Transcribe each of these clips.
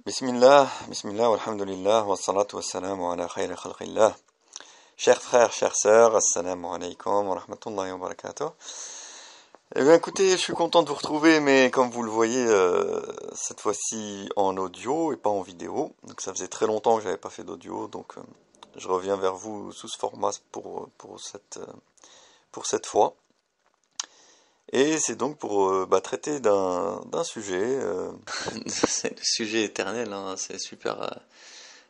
Bismillah, walhamdulillah, wa salatu wa salamu ala khayri khalqillah. Chers frères, chères sœurs, assalamu alaikum wa rahmatullahi wa barakatuh. Eh bien écoutez, je suis content de vous retrouver, mais comme vous le voyez, cette fois-ci en audio et pas en vidéo. Donc ça faisait très longtemps que j'avais pas fait d'audio, donc je reviens vers vous sous ce format pour cette fois. Et c'est donc pour traiter d'un sujet. C'est le sujet éternel, hein, c'est super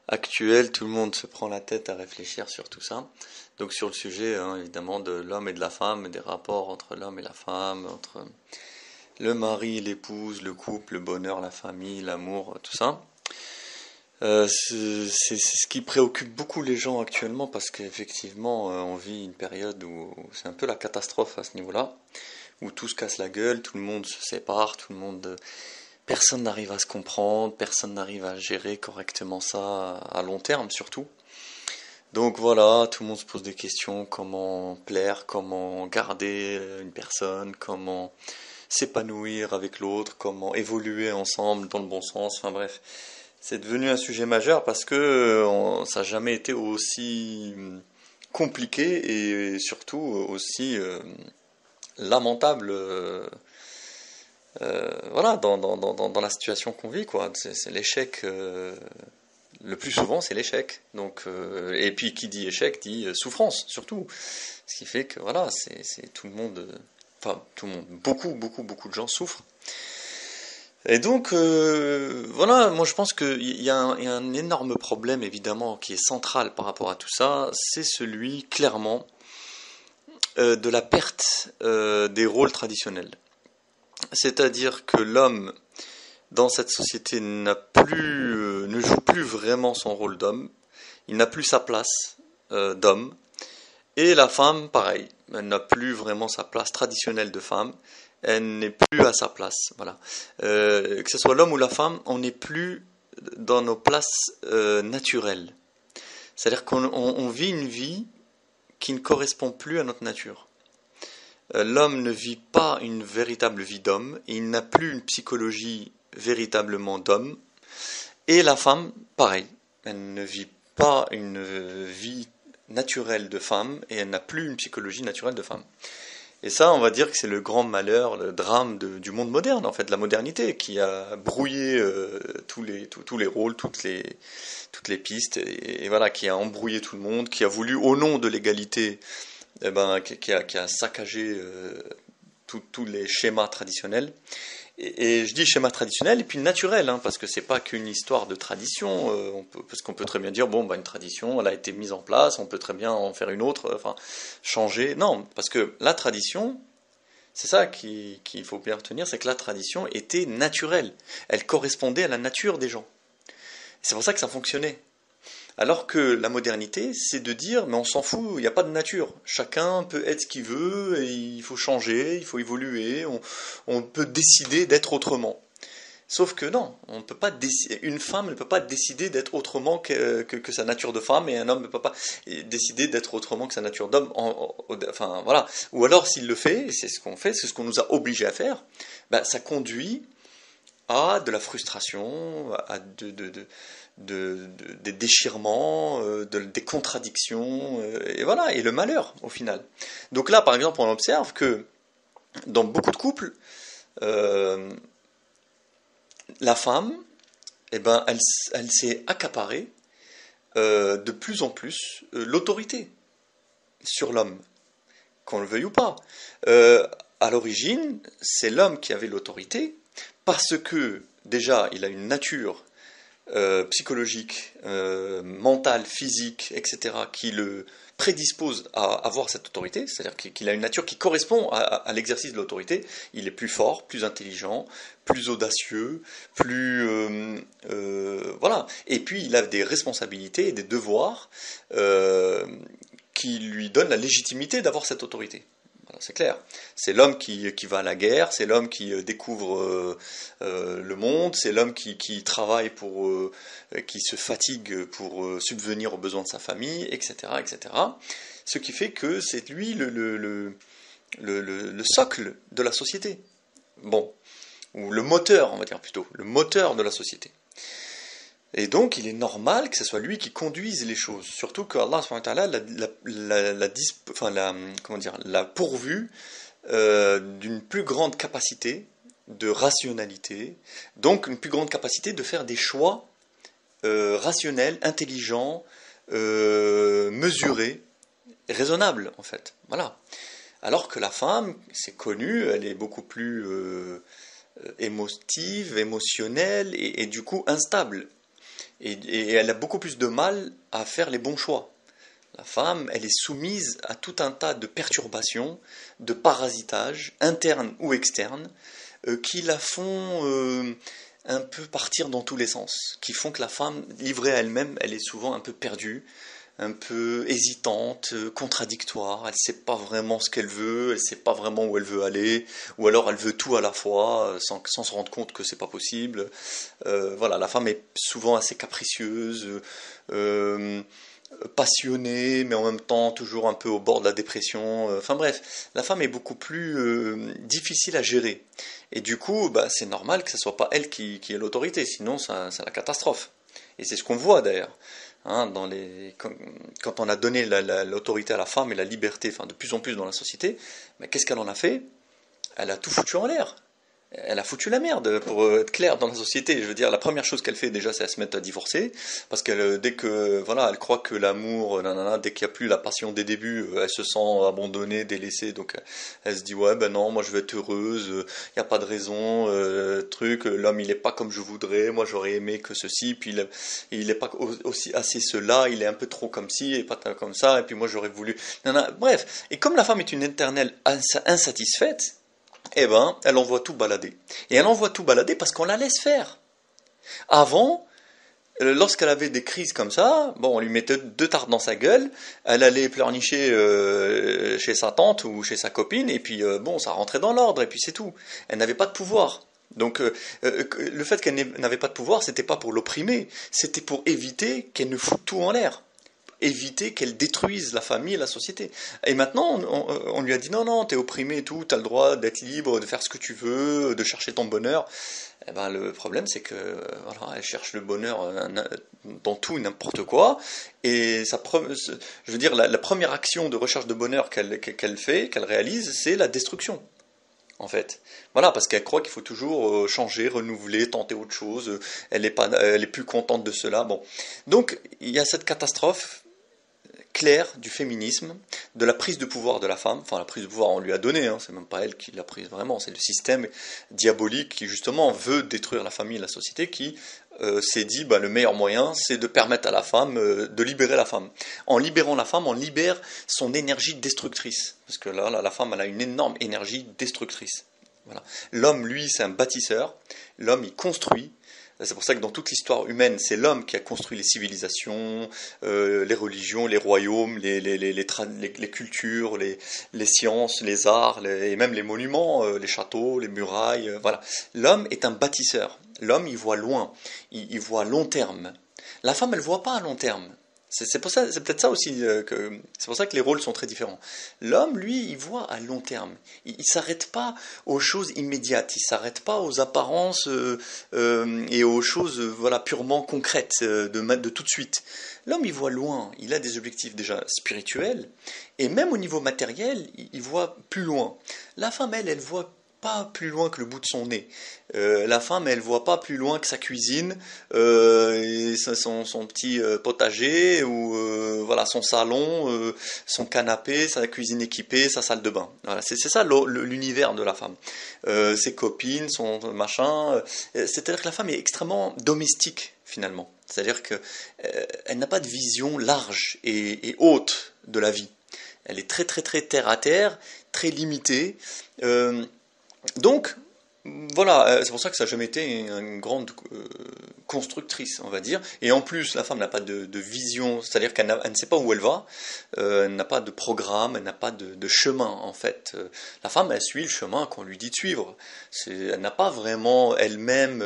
actuel, tout le monde se prend la tête à réfléchir sur tout ça. Donc sur le sujet, hein, évidemment, de l'homme et de la femme, des rapports entre l'homme et la femme, entre le mari, l'épouse, le couple, le bonheur, la famille, l'amour, tout ça. C'est ce qui préoccupe beaucoup les gens actuellement parce qu'effectivement, on vit une période où c'est un peu la catastrophe à ce niveau-là, où tout se casse la gueule, tout le monde se sépare, personne n'arrive à se comprendre, personne n'arrive à gérer correctement ça à long terme surtout. Donc voilà, tout le monde se pose des questions, comment plaire, comment garder une personne, comment s'épanouir avec l'autre, comment évoluer ensemble dans le bon sens, enfin bref. C'est devenu un sujet majeur parce que ça n'a jamais été aussi compliqué et surtout aussi lamentable voilà, dans la situation qu'on vit, quoi. C'est l'échec, le plus souvent c'est l'échec. Donc, et puis qui dit échec dit souffrance, surtout. Ce qui fait que voilà, c'est tout le monde, enfin tout le monde, beaucoup de gens souffrent. Et donc, voilà, moi je pense qu'il y a un énorme problème évidemment qui est central par rapport à tout ça, c'est celui clairement de la perte des rôles traditionnels. C'est-à-dire que l'homme, dans cette société, ne joue plus vraiment son rôle d'homme, il n'a plus sa place d'homme, et la femme, pareil, elle n'a plus vraiment sa place traditionnelle de femme, elle n'est plus à sa place. Voilà. Que ce soit l'homme ou la femme, on n'est plus dans nos places naturelles. C'est-à-dire qu'on vit une vie qui ne correspond plus à notre nature. L'homme ne vit pas une véritable vie d'homme, il n'a plus une psychologie véritablement d'homme, et la femme, pareil, elle ne vit pas une vie naturelle de femme, et elle n'a plus une psychologie naturelle de femme. Et ça, on va dire que c'est le grand malheur, le drame du monde moderne, en fait, de la modernité, qui a brouillé tous les rôles, toutes les pistes, et voilà, qui a embrouillé tout le monde, qui a voulu, au nom de l'égalité, qui a saccagé tous les schémas traditionnels. Et je dis schéma traditionnel et puis naturel, hein, parce que c'est pas qu'une histoire de tradition. Parce qu'on peut très bien dire une tradition, elle a été mise en place, on peut très bien en faire une autre, enfin changer. Non, parce que la tradition, c'est ça qu'il faut bien retenir, c'est que la tradition était naturelle. Elle correspondait à la nature des gens. C'est pour ça que ça fonctionnait. Alors que la modernité, c'est de dire, mais on s'en fout, il n'y a pas de nature. Chacun peut être ce qu'il veut, et il faut changer, il faut évoluer, on peut décider d'être autrement. Sauf que non, on peut pas une femme ne peut pas décider d'être autrement que sa nature de femme, et un homme ne peut pas décider d'être autrement que sa nature d'homme. Enfin voilà. Ou alors s'il le fait, et c'est ce qu'on fait, c'est ce qu'on nous a obligés à faire, ça conduit à de la frustration, à des déchirements, des contradictions, et voilà, et le malheur au final. Donc là, par exemple, on observe que dans beaucoup de couples, la femme, elle s'est accaparée de plus en plus l'autorité sur l'homme, qu'on le veuille ou pas. À l'origine, c'est l'homme qui avait l'autorité parce que déjà, il a une nature psychologique, mentale, physique, etc., qui le prédispose à avoir cette autorité, c'est-à-dire qu'il a une nature qui correspond à l'exercice de l'autorité. Il est plus fort, plus intelligent, plus audacieux, voilà. Et puis il a des responsabilités et des devoirs qui lui donnent la légitimité d'avoir cette autorité. Voilà, c'est clair. C'est l'homme qui va à la guerre, c'est l'homme qui découvre le monde, c'est l'homme qui travaille qui se fatigue pour subvenir aux besoins de sa famille, etc., etc. Ce qui fait que c'est lui le socle de la société. Bon, ou le moteur, on va dire plutôt, le moteur de la société. Et donc, il est normal que ce soit lui qui conduise les choses. Surtout que Allah subhanahu wa ta'ala comment dire, l'a pourvu d'une plus grande capacité de rationalité, donc une plus grande capacité de faire des choix rationnels, intelligents, mesurés, raisonnables en fait. Voilà. Alors que la femme, c'est connu, elle est beaucoup plus émotive, émotionnelle et du coup instable. Et elle a beaucoup plus de mal à faire les bons choix. La femme, elle est soumise à tout un tas de perturbations, de parasitage, internes ou externes, qui la font un peu partir dans tous les sens, qui font que la femme, livrée à elle-même, elle est souvent un peu perdue, un peu hésitante, contradictoire, elle ne sait pas vraiment ce qu'elle veut, elle ne sait pas vraiment où elle veut aller, ou alors elle veut tout à la fois, sans se rendre compte que c'est pas possible. Voilà, la femme est souvent assez capricieuse, euh, passionnée, mais en même temps toujours un peu au bord de la dépression. Enfin bref, la femme est beaucoup plus difficile à gérer. Et du coup, bah, c'est normal que ce ne soit pas elle qui ait l'autorité, sinon c'est la catastrophe. Et c'est ce qu'on voit d'ailleurs. Hein, quand on a donné l'autorité à la femme et la liberté, enfin de plus en plus dans la société, mais qu'est-ce qu'elle en a fait? Elle a tout foutu en l'air. Elle a foutu la merde, pour être clair, dans la société. Je veux dire, la première chose qu'elle fait déjà, c'est elle se mettre à divorcer, parce qu'elle, dès que, voilà, elle croit que l'amour, nanana, dès qu'il n'y a plus la passion des débuts, elle se sent abandonnée, délaissée, donc elle se dit, ouais, ben non, moi je vais être heureuse, il n'y a pas de raison, l'homme il n'est pas comme je voudrais, moi j'aurais aimé que ceci, puis il n'est pas aussi assez cela, il est un peu trop comme ci, et pas comme ça, et puis moi j'aurais voulu, nanana, bref. Et comme la femme est une éternelle insatisfaite, eh ben, elle envoie tout balader. Et elle envoie tout balader parce qu'on la laisse faire. Avant, lorsqu'elle avait des crises comme ça, bon, on lui mettait deux tartes dans sa gueule, elle allait pleurnicher chez sa tante ou chez sa copine, et puis bon, ça rentrait dans l'ordre, et puis c'est tout. Elle n'avait pas de pouvoir. Donc le fait qu'elle n'avait pas de pouvoir, c'était pas pour l'opprimer, c'était pour éviter qu'elle ne foute tout en l'air, éviter qu'elle détruise la famille et la société. Et maintenant, on lui a dit non, non, t'es opprimé et tout, t'as le droit d'être libre, de faire ce que tu veux, de chercher ton bonheur. Eh ben, le problème, c'est que voilà, elle cherche le bonheur dans tout et n'importe quoi. Et je veux dire, la première action de recherche de bonheur qu'elle fait, qu'elle réalise, c'est la destruction. En fait, voilà, parce qu'elle croit qu'il faut toujours changer, renouveler, tenter autre chose. Elle est plus contente de cela. Bon, donc il y a cette catastrophe claire du féminisme, de la prise de pouvoir de la femme. Enfin, la prise de pouvoir, on lui a donné, hein, c'est même pas elle qui l'a prise vraiment, c'est le système diabolique qui justement veut détruire la famille et la société, qui s'est dit bah, le meilleur moyen, c'est de permettre à la femme, de libérer la femme. En libérant la femme, on libère son énergie destructrice. Parce que là, la femme, elle a une énorme énergie destructrice. Voilà. L'homme, lui, c'est un bâtisseur. L'homme, il construit. C'est pour ça que dans toute l'histoire humaine, c'est l'homme qui a construit les civilisations, les religions, les royaumes, les cultures, les sciences, les arts, et même les monuments, les châteaux, les murailles. Voilà. L'homme est un bâtisseur. L'homme, il voit loin, il voit à long terme. La femme, elle ne voit pas à long terme. C'est peut-être ça aussi c'est pour ça que les rôles sont très différents. L'homme, lui, il voit à long terme. Il s'arrête pas aux choses immédiates. Il s'arrête pas aux apparences et aux choses voilà purement concrètes de tout de suite. L'homme, il voit loin. Il a des objectifs déjà spirituels et même au niveau matériel, il voit plus loin. La femme, elle voit pas plus loin que le bout de son nez. La femme, elle voit pas plus loin que sa cuisine, et son petit potager, ou voilà son salon, son canapé, sa cuisine équipée, sa salle de bain. Voilà, c'est ça l'univers de la femme. Ses copines, son machin. C'est-à-dire que la femme est extrêmement domestique finalement. C'est-à-dire que elle n'a pas de vision large et haute de la vie. Elle est très très très terre à terre, très limitée. Donc, voilà, c'est pour ça que ça n'a jamais été une grande constructrice, on va dire. Et en plus, la femme n'a pas de vision, c'est-à-dire qu'elle ne sait pas où elle va, elle n'a pas de programme, elle n'a pas de chemin, en fait. La femme, elle suit le chemin qu'on lui dit de suivre. Elle n'a pas vraiment elle-même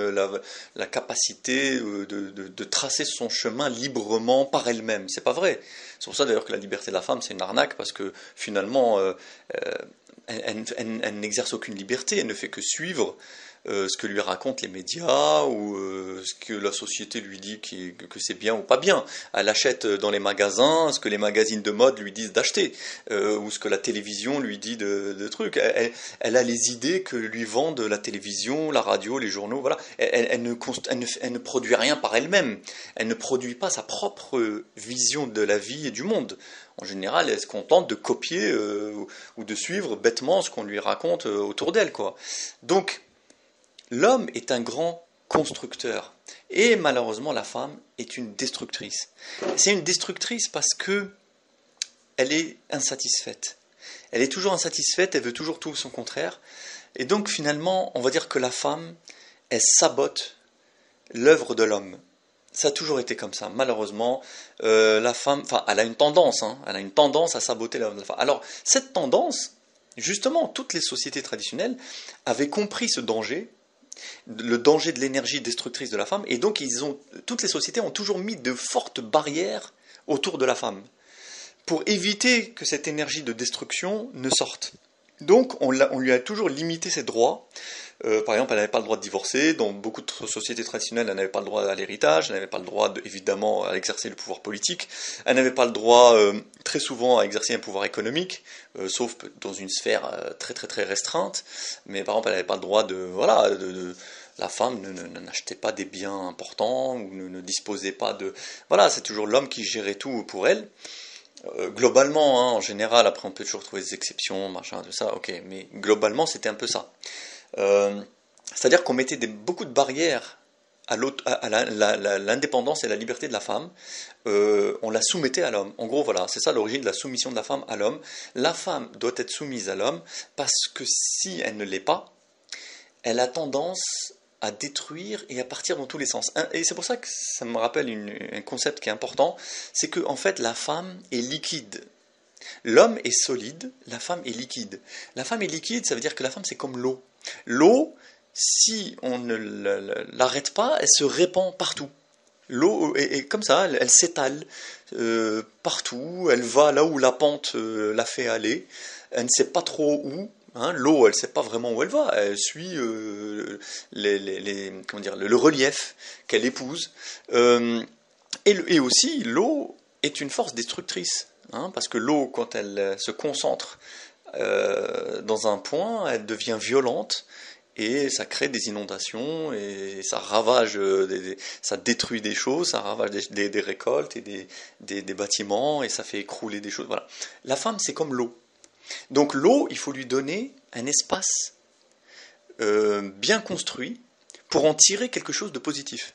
la capacité de tracer son chemin librement par elle-même. C'est pas vrai. C'est pour ça d'ailleurs que la liberté de la femme, c'est une arnaque, parce que finalement, elle n'exerce aucune liberté, elle ne fait que suivre ce que lui racontent les médias ou ce que la société lui dit que c'est bien ou pas bien. Elle achète dans les magasins ce que les magazines de mode lui disent d'acheter ou ce que la télévision lui dit de trucs. Elle a les idées que lui vendent la télévision, la radio, les journaux. Voilà. Elle ne produit rien par elle-même. Elle ne produit pas sa propre vision de la vie et du monde. En général, elle se contente de copier ou de suivre bêtement ce qu'on lui raconte autour d'elle, quoi. Donc, l'homme est un grand constructeur. Et malheureusement, la femme est une destructrice. C'est une destructrice parce que elle est insatisfaite. Elle est toujours insatisfaite, elle veut toujours tout son contraire. Et donc, finalement, on va dire que la femme, elle sabote l'œuvre de l'homme. Ça a toujours été comme ça. Malheureusement, la femme, enfin, elle a une tendance, elle a une tendance à saboter la femme. Alors, cette tendance, justement, toutes les sociétés traditionnelles avaient compris ce danger, le danger de l'énergie destructrice de la femme, et donc toutes les sociétés ont toujours mis de fortes barrières autour de la femme pour éviter que cette énergie de destruction ne sorte. Donc, on lui a toujours limité ses droits. Par exemple, elle n'avait pas le droit de divorcer. Dans beaucoup de sociétés traditionnelles, elle n'avait pas le droit à l'héritage. Elle n'avait pas le droit, évidemment, à exercer le pouvoir politique. Elle n'avait pas le droit, très souvent, à exercer un pouvoir économique, sauf dans une sphère très très très restreinte. Mais par exemple, elle n'avait pas le droit la femme n'achetait pas des biens importants ou ne disposait pas de... Voilà, c'est toujours l'homme qui gérait tout pour elle. Globalement, en général, après on peut toujours trouver des exceptions, machin, tout ça, ok, mais globalement c'était un peu ça. C'est-à-dire qu'on mettait beaucoup de barrières à l'indépendance et la liberté de la femme, on la soumettait à l'homme. En gros, voilà, c'est ça l'origine de la soumission de la femme à l'homme. La femme doit être soumise à l'homme parce que si elle ne l'est pas, elle a tendance à détruire et à partir dans tous les sens. Et c'est pour ça que ça me rappelle un concept qui est important, c'est que en fait la femme est liquide. L'homme est solide, la femme est liquide. La femme est liquide, ça veut dire que la femme c'est comme l'eau. L'eau, si on ne l'arrête pas, elle se répand partout. L'eau est comme ça, elle s'étale partout, elle va là où la pente la fait aller, elle ne sait pas trop où. L'eau, elle ne sait pas vraiment où elle va, elle suit le relief qu'elle épouse. Et aussi, l'eau est une force destructrice, parce que l'eau, quand elle se concentre dans un point, elle devient violente, et ça crée des inondations, et ça ravage, ça détruit des choses, ça ravage des récoltes et des bâtiments, et ça fait écrouler des choses. Voilà. La femme, c'est comme l'eau. Donc l'eau, il faut lui donner un espace bien construit pour en tirer quelque chose de positif.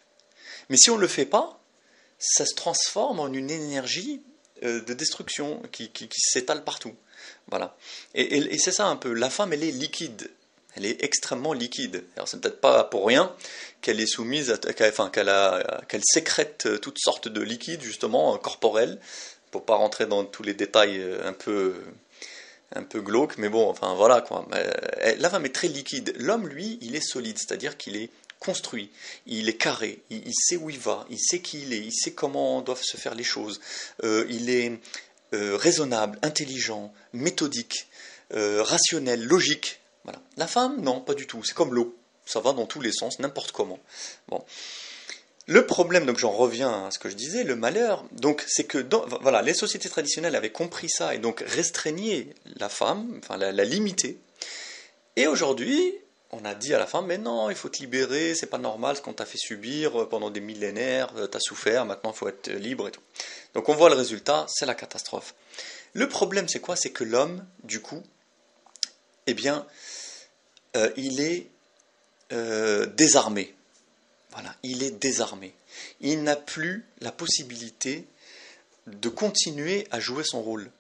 Mais si on ne le fait pas, ça se transforme en une énergie de destruction qui s'étale partout. Voilà. Et c'est ça un peu. La femme, elle est liquide. Elle est extrêmement liquide. Alors c'est peut-être pas pour rien qu'elle est soumise, qu'elle sécrète toutes sortes de liquides justement corporels. Pour pas rentrer dans tous les détails un peu glauque, mais bon, enfin voilà quoi. La femme est très liquide. L'homme, lui, il est solide, c'est-à-dire qu'il est construit, il est carré, il sait où il va, il sait qui il est, il sait comment doivent se faire les choses. Il est raisonnable, intelligent, méthodique, rationnel, logique. Voilà. La femme, non, pas du tout. C'est comme l'eau. Ça va dans tous les sens, n'importe comment. Bon. Le problème, donc j'en reviens à ce que je disais, le malheur, donc c'est que voilà, les sociétés traditionnelles avaient compris ça et donc restreignaient la femme, enfin la limitaient. Et aujourd'hui, on a dit à la femme, mais non, il faut te libérer, c'est pas normal ce qu'on t'a fait subir pendant des millénaires, t'as souffert, maintenant il faut être libre et tout. Donc on voit le résultat, c'est la catastrophe. Le problème c'est quoi? C'est que l'homme, du coup, eh bien, il est désarmé. Voilà, il est désarmé. Il n'a plus la possibilité de continuer à jouer son rôle.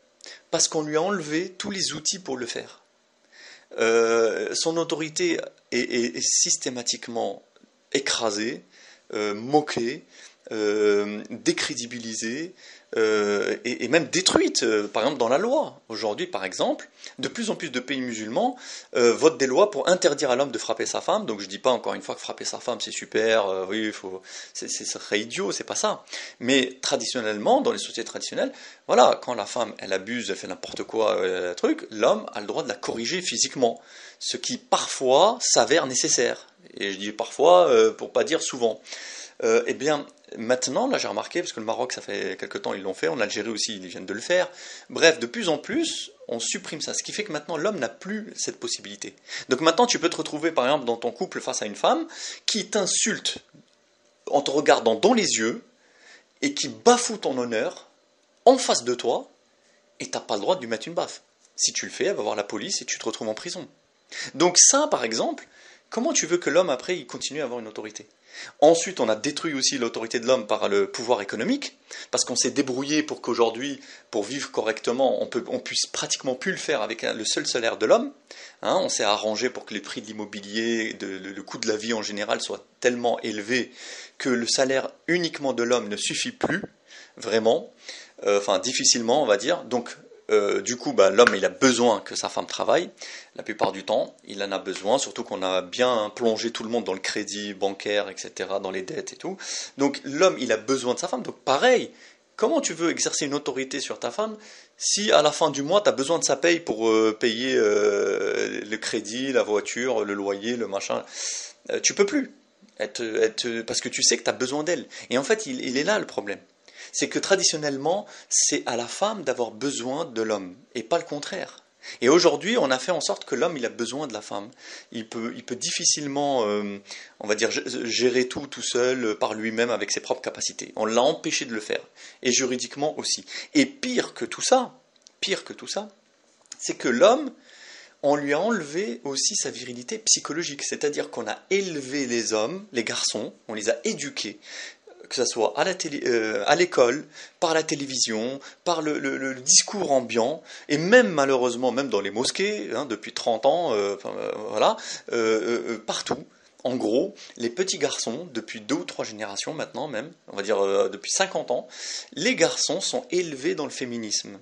Parce qu'on lui a enlevé tous les outils pour le faire. Son autorité est systématiquement écrasée, moquée, décrédibilisée et même détruite, par exemple dans la loi. Aujourd'hui, par exemple, de plus en plus de pays musulmans votent des lois pour interdire à l'homme de frapper sa femme. Donc je dis pas encore une fois que frapper sa femme c'est super, oui, ça serait idiot, c'est pas ça. Mais traditionnellement, dans les sociétés traditionnelles, voilà, quand la femme elle abuse, elle fait n'importe quoi, l'homme a le droit de la corriger physiquement, ce qui parfois s'avère nécessaire. Et je dis parfois pour pas dire souvent. Eh bien, maintenant, là j'ai remarqué, parce que le Maroc, ça fait quelque temps ils l'ont fait, en Algérie aussi, ils viennent de le faire. Bref, de plus en plus, on supprime ça. Ce qui fait que maintenant, l'homme n'a plus cette possibilité. Donc maintenant, tu peux te retrouver, par exemple, dans ton couple face à une femme qui t'insulte en te regardant dans les yeux et qui bafoue ton honneur en face de toi, et tu n'as pas le droit de lui mettre une baffe. Si tu le fais, elle va voir la police et tu te retrouves en prison. Donc ça, par exemple, comment tu veux que l'homme, après, il continue à avoir une autorité ? Ensuite, on a détruit aussi l'autorité de l'homme par le pouvoir économique, parce qu'on s'est débrouillé pour qu'aujourd'hui, pour vivre correctement, on puisse pratiquement plus le faire avec le seul salaire de l'homme. Hein, on s'est arrangé pour que les prix de l'immobilier, le coût de la vie en général soit tellement élevé que le salaire uniquement de l'homme ne suffit plus, vraiment, enfin difficilement on va dire. Donc du coup, l'homme, il a besoin que sa femme travaille. La plupart du temps, il en a besoin, surtout qu'on a bien plongé tout le monde dans le crédit bancaire, etc., dans les dettes et tout. Donc, l'homme, il a besoin de sa femme. Donc, pareil, comment tu veux exercer une autorité sur ta femme si, à la fin du mois, tu as besoin de sa paye pour payer le crédit, la voiture, le loyer, le machin. Tu peux plus. Parce que tu sais que tu as besoin d'elle. Et en fait, il est là le problème. C'est que traditionnellement, c'est à la femme d'avoir besoin de l'homme, et pas le contraire. Et aujourd'hui, on a fait en sorte que l'homme, il a besoin de la femme. Il peut difficilement, on va dire, gérer tout seul, par lui-même, avec ses propres capacités. On l'a empêché de le faire. Et juridiquement aussi. Et pire que tout ça, c'est que l'homme, on lui a enlevé aussi sa virilité psychologique. C'est-à-dire qu'on a élevé les hommes, les garçons, on les a éduqués, que ce soit à l'école, par la télévision, par le discours ambiant, et même malheureusement, même dans les mosquées, hein, depuis 30 ans, partout. En gros, les petits garçons, depuis 2 ou 3 générations maintenant même, on va dire depuis 50 ans, les garçons sont élevés dans le féminisme.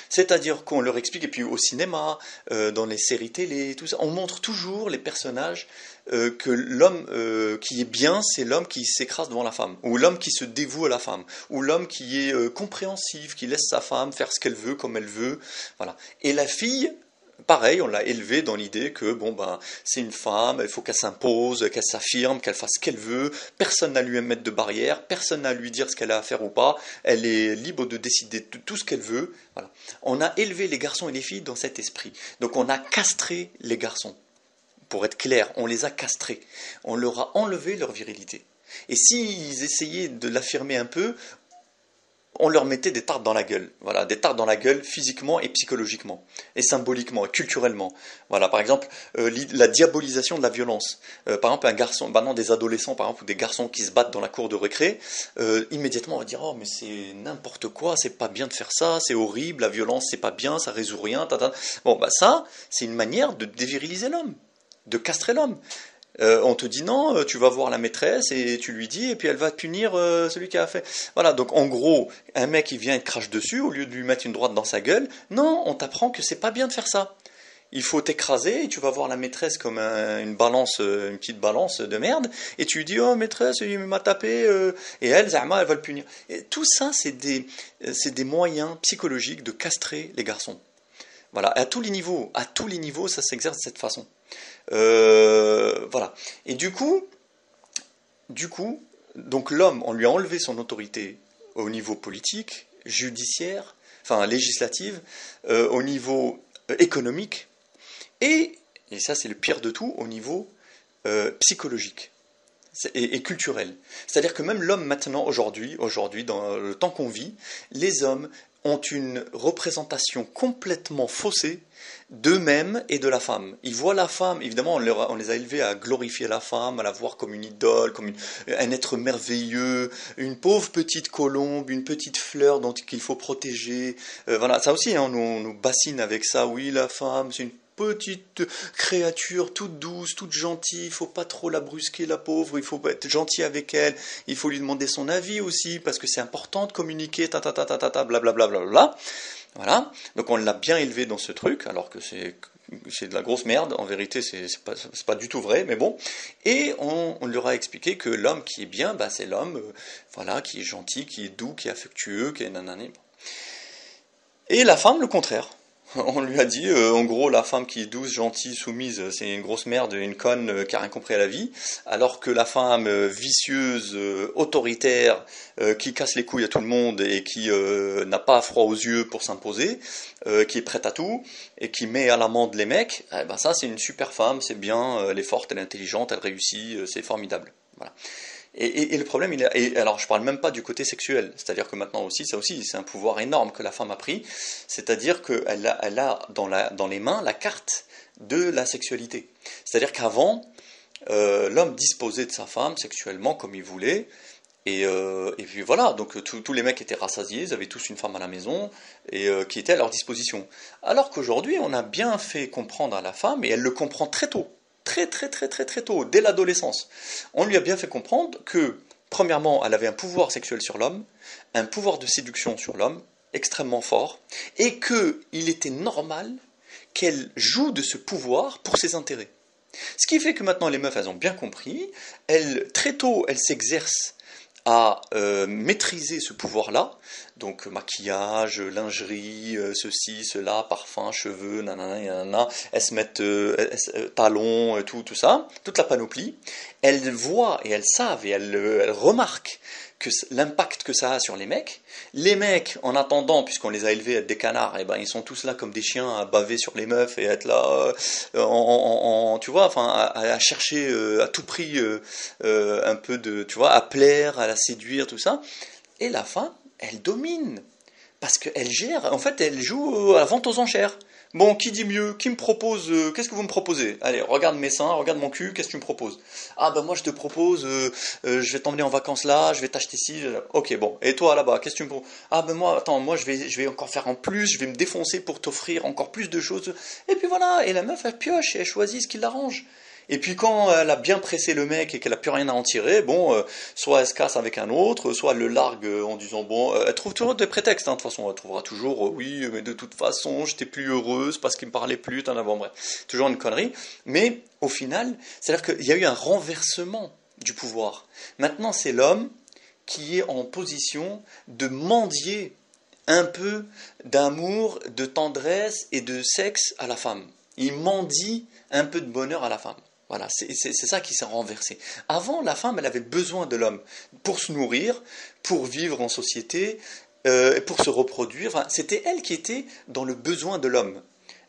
C'est-à-dire qu'on leur explique, et puis au cinéma, dans les séries télé, tout ça, on montre toujours les personnages que l'homme qui est bien, c'est l'homme qui s'écrase devant la femme, ou l'homme qui se dévoue à la femme, ou l'homme qui est compréhensif, qui laisse sa femme faire ce qu'elle veut, comme elle veut. Voilà. Et la fille, pareil, on l'a élevée dans l'idée que c'est une femme, il faut qu'elle s'impose, qu'elle s'affirme, qu'elle fasse ce qu'elle veut, personne n'a à lui mettre de barrière, personne n'a à lui dire ce qu'elle a à faire ou pas, elle est libre de décider de tout ce qu'elle veut. Voilà. On a élevé les garçons et les filles dans cet esprit. Donc on a castré les garçons. Pour être clair, on les a castrés. On leur a enlevé leur virilité. Et s'ils essayaient de l'affirmer un peu, on leur mettait des tartes dans la gueule. Voilà, des tartes dans la gueule physiquement et psychologiquement, et symboliquement, et culturellement. Voilà, par exemple, la diabolisation de la violence. Par exemple, un garçon, maintenant des adolescents, par exemple, ou des garçons qui se battent dans la cour de récré, immédiatement on va dire, oh mais c'est n'importe quoi, c'est pas bien de faire ça, c'est horrible, la violence c'est pas bien, ça résout rien. Bon, ça, c'est une manière de déviriliser l'homme, de castrer l'homme. On te dit non, tu vas voir la maîtresse et tu lui dis, et puis elle va punir celui qui a fait. Voilà, donc en gros, un mec il vient et te crache dessus, au lieu de lui mettre une droite dans sa gueule, non, on t'apprend que c'est pas bien de faire ça. Il faut t'écraser et tu vas voir la maîtresse comme une balance, une petite balance de merde, et tu lui dis, oh maîtresse, il m'a tapé, et elle, Zahma, elle va le punir. Et tout ça, c'est des moyens psychologiques de castrer les garçons. Voilà, à tous les niveaux, ça s'exerce de cette façon. Voilà. Et du coup, donc l'homme, on lui a enlevé son autorité au niveau politique, judiciaire, enfin législative, au niveau économique, et ça c'est le pire de tout, au niveau psychologique et culturel. C'est-à-dire que même l'homme maintenant, aujourd'hui, dans le temps qu'on vit, les hommes ont une représentation complètement faussée d'eux-mêmes et de la femme. Ils voient la femme, évidemment on les a élevés à glorifier la femme, à la voir comme une idole, comme un être merveilleux, une pauvre petite colombe, une petite fleur qu'il faut protéger. Voilà, ça aussi, hein, on nous bassine avec ça, oui la femme c'est une petite créature toute douce, toute gentille, il faut pas trop la brusquer, la pauvre, il faut être gentil avec elle, il faut lui demander son avis aussi, parce que c'est important de communiquer, blablabla, blablabla. Voilà, donc on l'a bien élevé dans ce truc, alors que c'est de la grosse merde, en vérité c'est pas du tout vrai, mais bon. Et on leur a expliqué que l'homme qui est bien, bah, c'est l'homme voilà, qui est gentil, qui est doux, qui est affectueux, qui est nanani. Et la femme, le contraire. On lui a dit, en gros, la femme qui est douce, gentille, soumise, c'est une grosse merde, une conne qui a rien compris à la vie, alors que la femme vicieuse, autoritaire, qui casse les couilles à tout le monde et qui n'a pas froid aux yeux pour s'imposer, qui est prête à tout et qui met à l'amende les mecs, eh ben ça c'est une super femme, c'est bien, elle est forte, elle est intelligente, elle réussit, c'est formidable. Voilà. Et le problème, et alors je parle même pas du côté sexuel, c'est-à-dire que maintenant aussi, ça aussi, c'est un pouvoir énorme que la femme a pris, c'est-à-dire qu'elle a dans les mains la carte de la sexualité. C'est-à-dire qu'avant, l'homme disposait de sa femme sexuellement comme il voulait, et puis voilà, donc tous les mecs étaient rassasiés, ils avaient tous une femme à la maison, et qui était à leur disposition. Alors qu'aujourd'hui, on a bien fait comprendre à la femme, et elle le comprend très tôt, très tôt, dès l'adolescence. On lui a bien fait comprendre que, premièrement, elle avait un pouvoir sexuel sur l'homme, un pouvoir de séduction sur l'homme, extrêmement fort, et qu'il était normal qu'elle joue de ce pouvoir pour ses intérêts. Ce qui fait que maintenant les meufs, elles ont bien compris, très tôt, elles s'exercent à maîtriser ce pouvoir-là, donc maquillage, lingerie, ceci, cela, parfum, cheveux, nanana, nanana, elles se mettent talons, tout ça, toute la panoplie. Elles voient et elles savent et elles remarquent que l'impact que ça a sur les mecs. Les mecs, en attendant, puisqu'on les a élevés à être des canards, et ben ils sont tous là comme des chiens à baver sur les meufs et à être là, tu vois, enfin à chercher à tout prix un peu de, tu vois, à plaire, à la séduire, tout ça. Et la femme, elle domine parce qu'elle gère. En fait, elle joue à la vente aux enchères. Bon, qui dit mieux? Qui me propose? Qu'est-ce que vous me proposez? Allez, regarde mes seins, regarde mon cul, qu'est-ce que tu me proposes? Ah ben moi je te propose, je vais t'emmener en vacances là, je vais t'acheter ci. Ok, bon. Et toi là-bas, qu'est-ce que tu me proposes? Ah ben moi, attends, moi je vais encore faire en plus, je vais me défoncer pour t'offrir encore plus de choses. Et puis voilà, et la meuf elle pioche, et elle choisit ce qui l'arrange. Et puis quand elle a bien pressé le mec et qu'elle a plus rien à en tirer, bon, soit elle se casse avec un autre, soit elle le largue en disant bon, elle trouve toujours des prétextes, hein, de toute façon, elle trouvera toujours oui, mais de toute façon, j'étais plus heureuse parce qu'il me parlait plus, bon bref, toujours une connerie. Mais au final, c'est-à-dire qu'il y a eu un renversement du pouvoir. Maintenant, c'est l'homme qui est en position de mendier un peu d'amour, de tendresse et de sexe à la femme. Il mendie un peu de bonheur à la femme. Voilà, c'est ça qui s'est renversé. Avant, la femme, elle avait besoin de l'homme pour se nourrir, pour vivre en société, pour se reproduire. Enfin, c'était elle qui était dans le besoin de l'homme.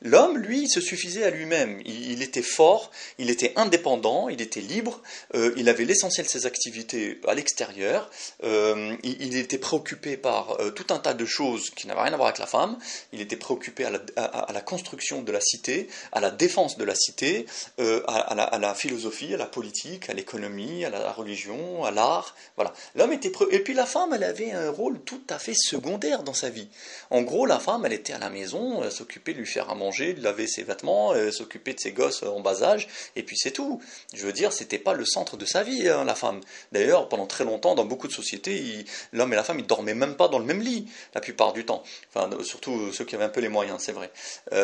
L'homme, lui, il se suffisait à lui-même. Il était fort, il était indépendant, il était libre, il avait l'essentiel de ses activités à l'extérieur, il était préoccupé par tout un tas de choses qui n'avaient rien à voir avec la femme, il était préoccupé à la construction de la cité, à la défense de la cité, à la philosophie, à la politique, à l'économie, à la religion, à l'art. Voilà. L'homme était et puis la femme, elle avait un rôle tout à fait secondaire dans sa vie. En gros, la femme, elle était à la maison, elle s'occupait de lui faire à manger, de laver ses vêtements, s'occuper de ses gosses en bas âge, et puis c'est tout. Je veux dire, c'était pas le centre de sa vie, hein, la femme. D'ailleurs, pendant très longtemps, dans beaucoup de sociétés, l'homme et la femme, ils dormaient même pas dans le même lit, la plupart du temps. Enfin, surtout ceux qui avaient un peu les moyens, c'est vrai.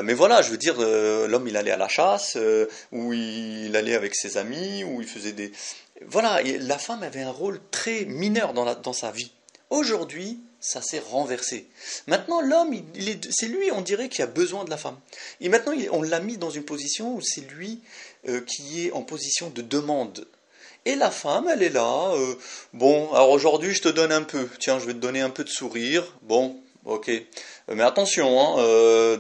Mais voilà, je veux dire, l'homme, il allait à la chasse, ou il allait avec ses amis, ou il faisait des... Voilà, la femme avait un rôle très mineur dans sa vie. Aujourd'hui, ça s'est renversé. Maintenant, l'homme, c'est lui, on dirait, qui a besoin de la femme. Et maintenant, on l'a mis dans une position où c'est lui qui est en position de demande. Et la femme, elle est là. Bon, alors aujourd'hui, je te donne un peu. Tiens, je vais te donner un peu de sourire. Bon, ok. Mais attention, hein,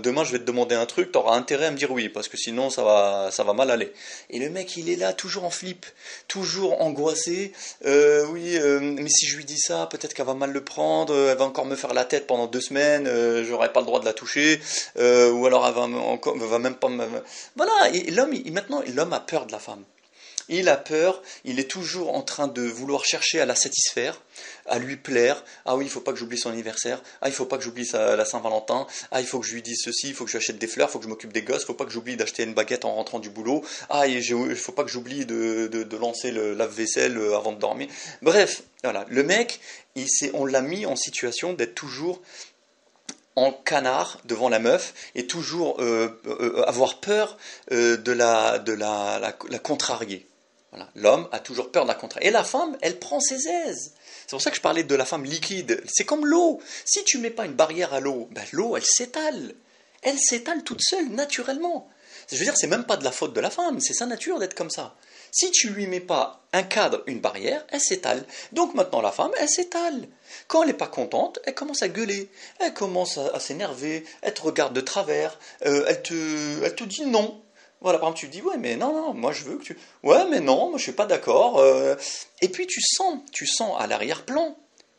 demain je vais te demander un truc, t'auras intérêt à me dire oui, parce que sinon ça va mal aller. Et le mec, il est là, toujours en flip, toujours angoissé. Oui, mais si je lui dis ça, peut-être qu'elle va mal le prendre, elle va encore me faire la tête pendant 2 semaines, j'aurai pas le droit de la toucher, ou alors elle va même pas me... Voilà, et l'homme, maintenant, l'homme a peur de la femme. Il a peur, il est toujours en train de vouloir chercher à la satisfaire, à lui plaire. Ah oui, il faut pas que j'oublie son anniversaire. Ah, il faut pas que j'oublie la Saint-Valentin. Ah, il faut que je lui dise ceci, il faut que je lui achète des fleurs, il faut que je m'occupe des gosses, il faut pas que j'oublie d'acheter une baguette en rentrant du boulot. Ah, il faut pas que j'oublie de lancer le lave-vaisselle avant de dormir. Bref, voilà, le mec, on l'a mis en situation d'être toujours en canard devant la meuf et toujours avoir peur de la contrarier. Voilà. L'homme a toujours peur de la contrarier. Et la femme, elle prend ses aises. C'est pour ça que je parlais de la femme liquide. C'est comme l'eau. Si tu mets pas une barrière à l'eau, ben l'eau, elle s'étale. Elle s'étale toute seule, naturellement. Je veux dire, c'est même pas de la faute de la femme, c'est sa nature d'être comme ça. Si tu lui mets pas un cadre, une barrière, elle s'étale. Donc maintenant la femme, elle s'étale. Quand elle n'est pas contente, elle commence à gueuler, elle commence à s'énerver, elle te regarde de travers, elle te dit non. Voilà, par exemple, tu dis ouais, mais non, non, moi je veux que tu. Ouais, mais non, moi je suis pas d'accord. Et puis tu sens à l'arrière-plan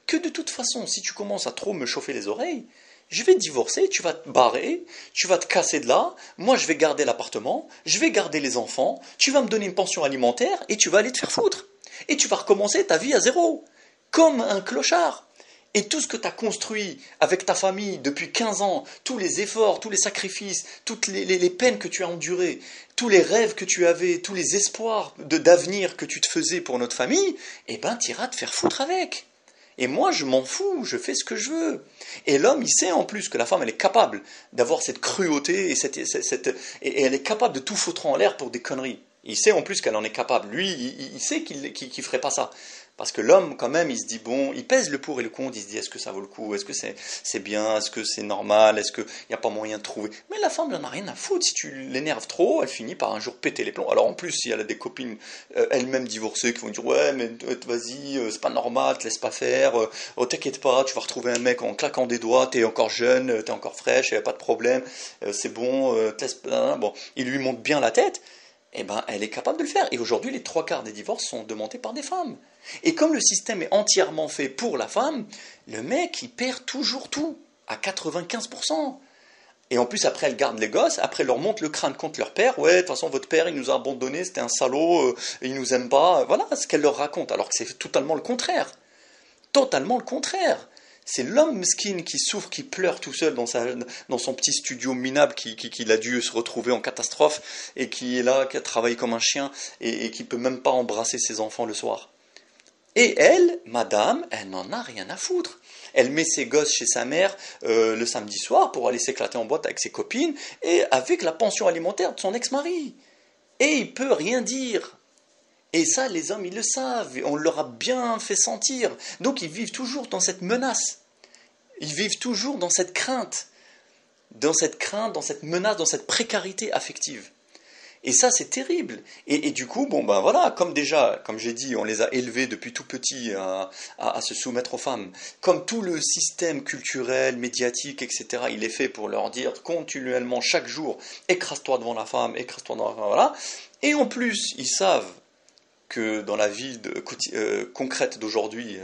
que de toute façon, si tu commences à trop me chauffer les oreilles, je vais te divorcer, tu vas te barrer, tu vas te casser de là, moi je vais garder l'appartement, je vais garder les enfants, tu vas me donner une pension alimentaire et tu vas aller te faire foutre. Et tu vas recommencer ta vie à zéro, comme un clochard. Et tout ce que tu as construit avec ta famille depuis 15 ans, tous les efforts, tous les sacrifices, toutes les peines que tu as endurées, tous les rêves que tu avais, tous les espoirs d'avenir que tu te faisais pour notre famille, eh ben tu iras te faire foutre avec. Et moi, je m'en fous, je fais ce que je veux. Et l'homme, il sait en plus que la femme, elle est capable d'avoir cette cruauté et elle est capable de tout foutre en l'air pour des conneries. Il sait en plus qu'elle en est capable. Lui, il sait qu'il ferait pas ça. Parce que l'homme, quand même, il se dit, bon, il pèse le pour et le contre, il se dit, est-ce que ça vaut le coup, est-ce que c'est bien, est-ce que c'est normal, est-ce qu'il n'y a pas moyen de trouver. Mais la femme, elle n'en a rien à foutre, si tu l'énerves trop, elle finit par un jour péter les plombs. Alors en plus, si elle a des copines elles-mêmes divorcées qui vont dire, ouais, mais vas-y, c'est pas normal, te laisse pas faire, oh t'inquiète pas, tu vas retrouver un mec en claquant des doigts, t'es encore jeune, t'es encore fraîche, y a pas de problème, c'est bon, te laisse pas. Bon, il lui monte bien la tête. Eh ben, elle est capable de le faire. Et aujourd'hui, les 3/4 des divorces sont demandés par des femmes. Et comme le système est entièrement fait pour la femme, le mec, il perd toujours tout, à 95%. Et en plus, après, elle garde les gosses, après, elle leur monte le crâne contre leur père. Ouais, de toute façon, votre père, il nous a abandonnés, c'était un salaud, il nous aime pas. Voilà ce qu'elle leur raconte, alors que c'est totalement le contraire. Totalement le contraire. C'est l'homme mesquin qui souffre, qui pleure tout seul dans son petit studio minable qu'il a dû se retrouver en catastrophe et qui est là, qui a travaillé comme un chien et qui peut même pas embrasser ses enfants le soir. Et elle, madame, elle n'en a rien à foutre. Elle met ses gosses chez sa mère le samedi soir pour aller s'éclater en boîte avec ses copines et avec la pension alimentaire de son ex-mari. Et il peut rien dire. Et ça, les hommes, ils le savent. On leur a bien fait sentir. Donc, ils vivent toujours dans cette menace. Ils vivent toujours dans cette crainte. Dans cette menace, dans cette précarité affective. Et ça, c'est terrible. Et du coup, bon, ben voilà, comme déjà, comme j'ai dit, on les a élevés depuis tout petits à se soumettre aux femmes. Comme tout le système culturel, médiatique, etc., il est fait pour leur dire continuellement, chaque jour, écrase-toi devant la femme, écrase-toi devant la femme, voilà. Et en plus, ils savent que dans la vie concrète d'aujourd'hui,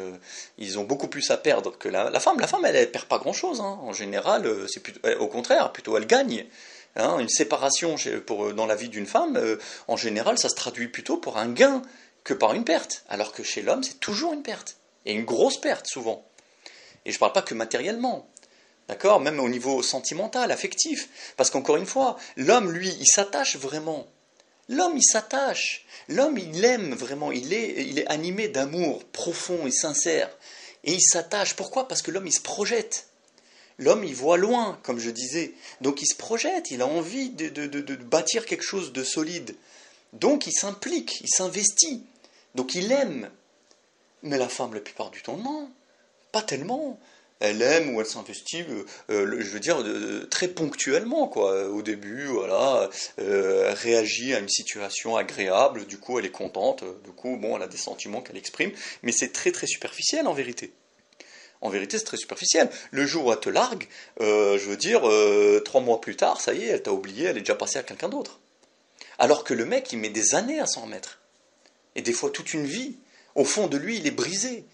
ils ont beaucoup plus à perdre que la femme. La femme, elle ne perd pas grand-chose. Hein. En général, c'est plutôt, au contraire, plutôt elle gagne. Hein. Une séparation dans la vie d'une femme, en général, ça se traduit plutôt pour un gain que par une perte. Alors que chez l'homme, c'est toujours une perte. Et une grosse perte, souvent. Et je ne parle pas que matériellement. D'accord ? Même au niveau sentimental, affectif. Parce qu'encore une fois, l'homme, lui, il s'attache vraiment. L'homme, il s'attache. L'homme, il aime vraiment. Il est animé d'amour profond et sincère. Et il s'attache. Pourquoi ? Parce que l'homme, il se projette. L'homme, il voit loin, comme je disais. Donc, il se projette. Il a envie de bâtir quelque chose de solide. Donc, il s'implique. Il s'investit. Donc, il aime. Mais la femme, la plupart du temps, non. Pas tellement. Elle aime ou elle s'investit, je veux dire, très ponctuellement, quoi. Au début, voilà, réagit à une situation agréable, du coup, elle est contente, du coup, bon, elle a des sentiments qu'elle exprime, mais c'est très, très superficiel, en vérité. En vérité, c'est très superficiel. Le jour où elle te largue, je veux dire, 3 mois plus tard, ça y est, elle t'a oublié, elle est déjà passée à quelqu'un d'autre. Alors que le mec, il met des années à s'en remettre. Et des fois, toute une vie. Au fond de lui, il est brisé.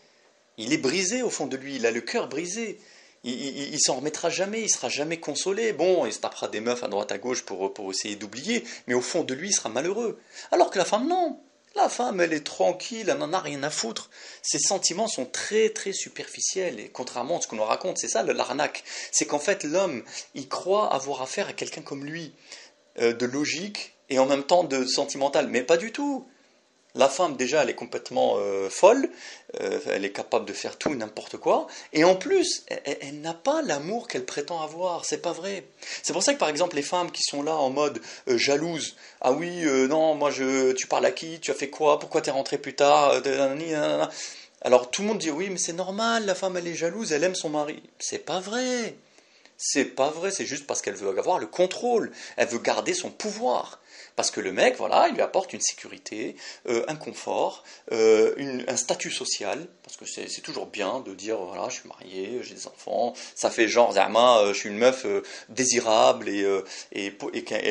Il est brisé au fond de lui, il a le cœur brisé. Il s'en remettra jamais, il sera jamais consolé. Bon, il se tapera des meufs à droite à gauche pour essayer d'oublier, mais au fond de lui, il sera malheureux. Alors que la femme, non. La femme, elle est tranquille, elle n'en a rien à foutre. Ses sentiments sont très très superficiels. Et contrairement à ce qu'on nous raconte, c'est ça l'arnaque. C'est qu'en fait, l'homme, il croit avoir affaire à quelqu'un comme lui, de logique et en même temps de sentimental. Mais pas du tout. La femme, déjà, elle est complètement folle, elle est capable de faire tout et n'importe quoi, et en plus, elle n'a pas l'amour qu'elle prétend avoir, c'est pas vrai. C'est pour ça que, par exemple, les femmes qui sont là en mode jalouse, ah oui, non, tu parles à qui, tu as fait quoi, pourquoi t'es rentré plus tard, alors tout le monde dit oui, mais c'est normal, la femme elle est jalouse, elle aime son mari. C'est pas vrai. C'est pas vrai, c'est juste parce qu'elle veut avoir le contrôle, elle veut garder son pouvoir. Parce que le mec, voilà, il lui apporte une sécurité, un confort, un statut social, parce que c'est toujours bien de dire, voilà, je suis marié, j'ai des enfants, ça fait genre, je suis une meuf désirable et